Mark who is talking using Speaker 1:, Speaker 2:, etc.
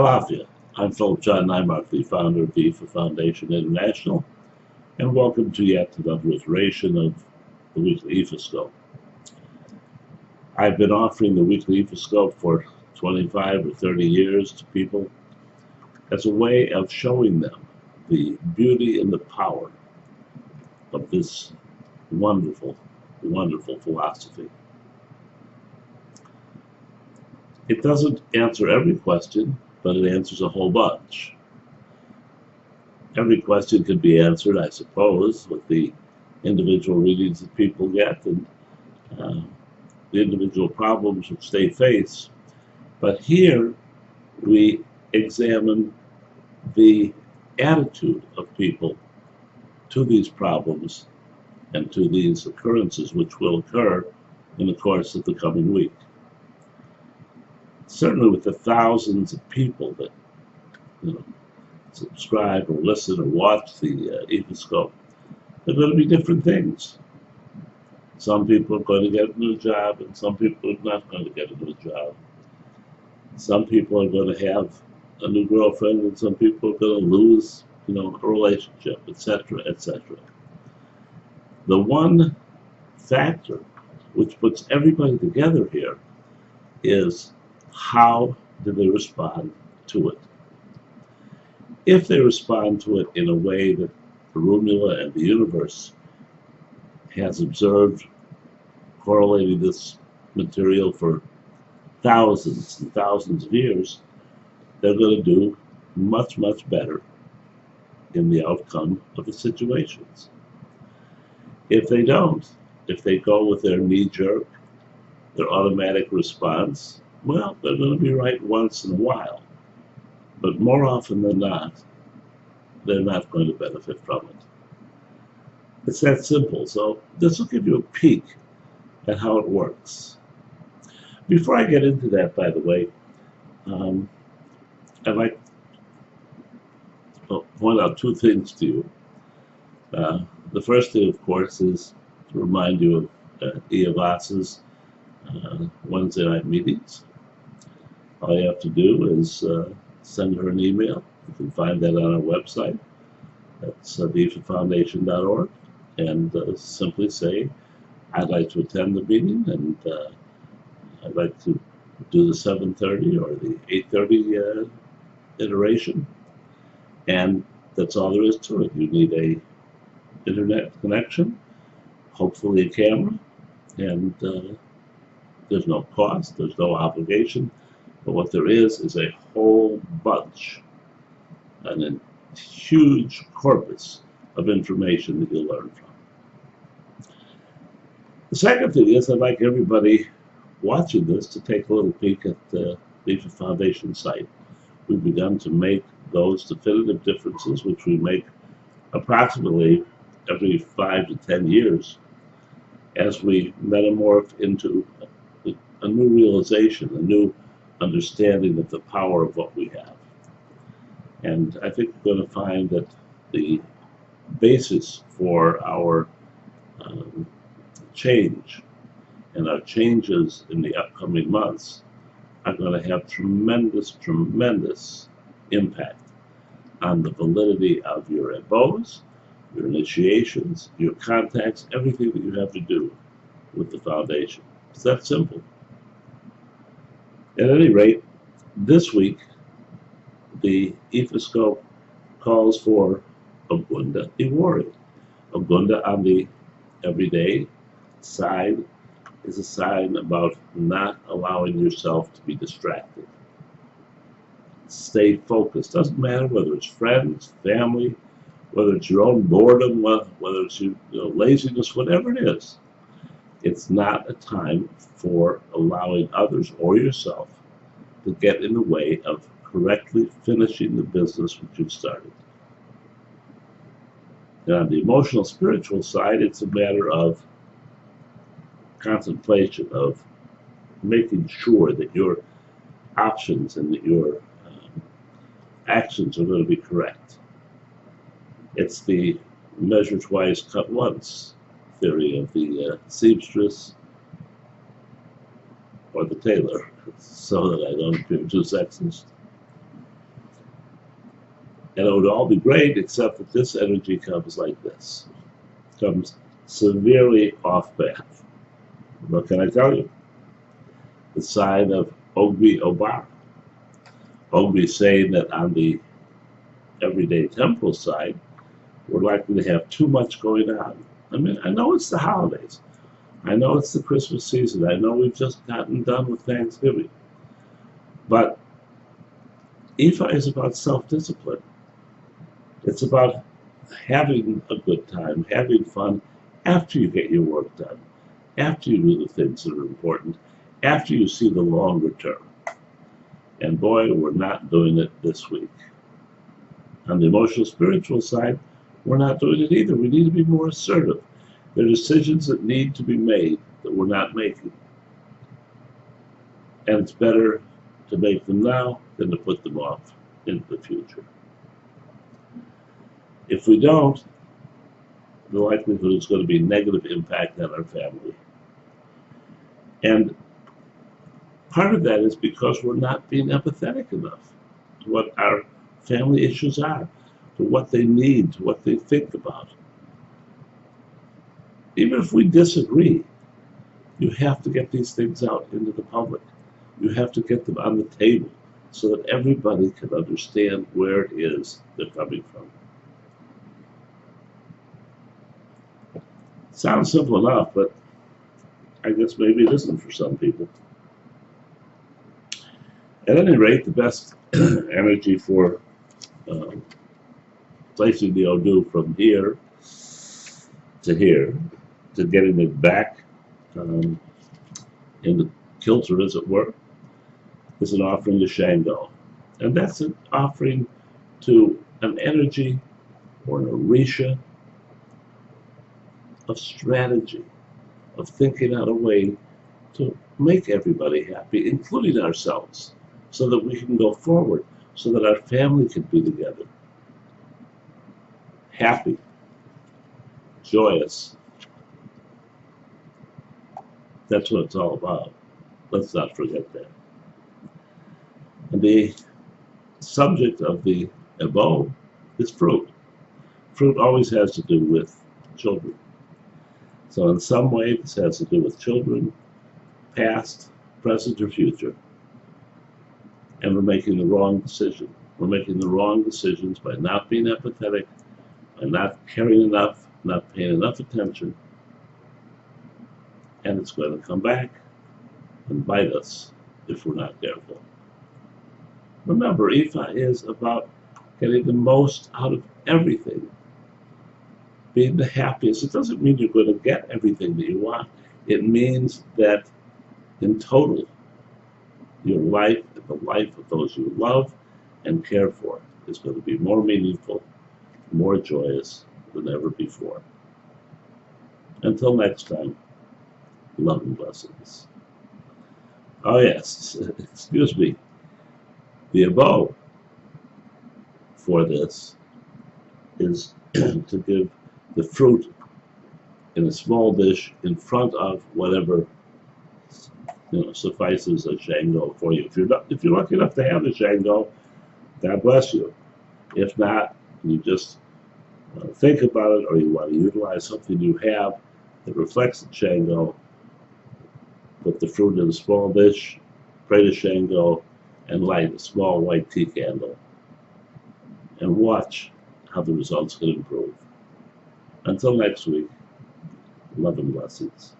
Speaker 1: Philadelphia. I'm Philip John Nymark, the founder of the IFA Foundation International, and welcome to yet another iteration of the weekly Ifascope. I've been offering the weekly Ifascope for 25 or 30 years to people as a way of showing them the beauty and the power of this wonderful, wonderful philosophy. It doesn't answer every question, but it answers a whole bunch. Every question can be answered, I suppose, with the individual readings that people get and the individual problems which they face. But here we examine the attitude of people to these problems and to these occurrences which will occur in the course of the coming week. Certainly with the thousands of people that subscribe or listen or watch the Ifascope, there are going to be different things. Some people are going to get a new job and some people are not going to get a new job. Some people are going to have a new girlfriend and some people are going to lose, a relationship, etc., etc. The one factor which puts everybody together here is how do they respond to it? If they respond to it in a way that Rumula and the universe has observed, correlating this material for thousands and thousands of years, they're going to do much, much better in the outcome of the situations. If they don't, if they go with their knee-jerk, their automatic response, well, they're going to be right once in a while. But more often than not, they're not going to benefit from it. It's that simple. So this will give you a peek at how it works. Before I get into that, by the way, I'd like to point out two things to you. The first thing, of course, is to remind you of Ifas's Wednesday night meetings. All you have to do is send her an email. You can find that on our website. That's theIFAFoundation.org, and simply say, I'd like to attend the meeting, and I'd like to do the 7:30 or the 8:30 iteration. And that's all there is to it. You need a internet connection, hopefully a camera, and there's no cost, there's no obligation, but what there is a whole bunch, and a huge corpus of information that you'll learn from. The second thing is I'd like everybody watching this to take a little peek at the IFA Foundation site. We've begun to make those definitive differences, which we make approximately every 5 to 10 years, as we metamorph into a new realization, a new understanding of the power of what we have. And I think we're going to find that the basis for our change and our changes in the upcoming months are going to have tremendous, tremendous impact on the validity of your abos, your initiations, your contacts, everything that you have to do with the foundation. It's that simple. At any rate, this week, the Ifascope calls for Ogunda Iwari. Ogunda on the everyday side is a sign about not allowing yourself to be distracted. Stay focused. Doesn't matter whether it's friends, family, whether it's your own boredom, whether it's your laziness, whatever it is. It's not a time for allowing others or yourself to get in the way of correctly finishing the business which you've started. And on the emotional, spiritual side, it's a matter of contemplation, of making sure that your options and that your actions are going to be correct. It's the measure twice, cut once theory of the seamstress or the tailor, so that I don't appear too sexist. And it would all be great, except that this energy comes like this. It comes severely off path. What can I tell you? The sign of Ogbi Obar. Ogbi saying that on the everyday temporal side, we're likely to have too much going on. I mean, I know it's the holidays. I know it's the Christmas season. I know we've just gotten done with Thanksgiving. But Ifa is about self-discipline. It's about having a good time, having fun after you get your work done, after you do the things that are important, after you see the longer term. And boy, we're not doing it this week. On the emotional spiritual side, we're not doing it either. We need to be more assertive. There are decisions that need to be made that we're not making. And it's better to make them now than to put them off into the future. If we don't, the likelihood is going to be a negative impact on our family. And part of that is because we're not being empathetic enough to what our family issues are, to what they need, to what they think about. Even if we disagree, you have to get these things out into the public. You have to get them on the table so that everybody can understand where it is they're coming from. Sounds simple enough, but I guess maybe it isn't for some people. At any rate, the best energy for placing the Odu from here to getting it back in the kilter, as it were, is an offering to Shango. And that's an offering to an energy or an orisha of strategy, of thinking out a way to make everybody happy, including ourselves, so that we can go forward, so that our family can be together. Happy, joyous. That's what it's all about. Let's not forget that. And the subject of the Ebo is fruit. Fruit always has to do with children. So in some way, this has to do with children, past, present, or future. And we're making the wrong decision. We're making the wrong decisions by not being empathetic, by not caring enough, not paying enough attention. And it's going to come back and bite us if we're not careful. Remember, Ifa is about getting the most out of everything. Being the happiest. It doesn't mean you're going to get everything that you want. It means that in total, your life and the life of those you love and care for is going to be more meaningful, more joyous than ever before. Until next time, love and blessings. Oh yes, excuse me. The Ebo for this is to give the fruit in a small dish in front of whatever suffices a Shango for you. If you're lucky enough to have the Shango, God bless you. If not, you just think about it, or you want to utilize something you have that reflects the Shango. Put the fruit in a small dish, pray to Shango, and light a small white tea candle. And watch how the results can improve. Until next week, love and blessings.